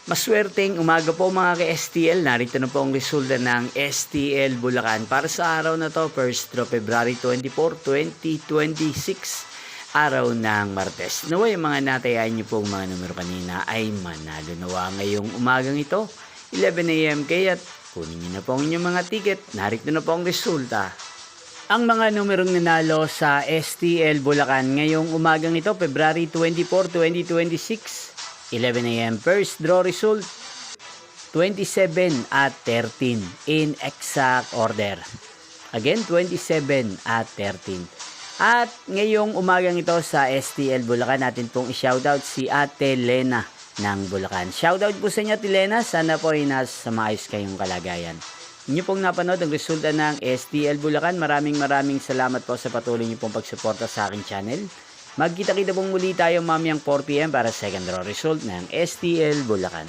Maswerteng umaga po mga ka-STL. Narito na po ang resulta ng STL Bulacan para sa araw na to, 1st of February 24, 2026, araw ng Martes. Naway yung mga natayaan niyo pong mga numero kanina ay manalo nawa ngayong umagang ito, 11 AM. Kaya't kunin niyo na po ang inyong mga ticket. Narito na po ang resulta. Ang mga numerong nanalo sa STL Bulacan ngayong umagang ito, February 24, 2026, 11 AM. First draw result, 27 at 13 in exact order. Again, 27 at 13. At ngayong umagang ito sa STL Bulacan, natin pong i-shoutout si Ate Lena ng Bulacan. Shoutout po sa inyo, Ate Lena. Sana po ay nasa maayos kayong kalagayan. Inyo pong napanood ang resulta ng STL Bulacan. Maraming salamat po sa patuloy niyo pong pagsuporta sa aking channel. Magkita-kita pong muli tayo mamayang 4 PM para second draw result ng STL Bulacan.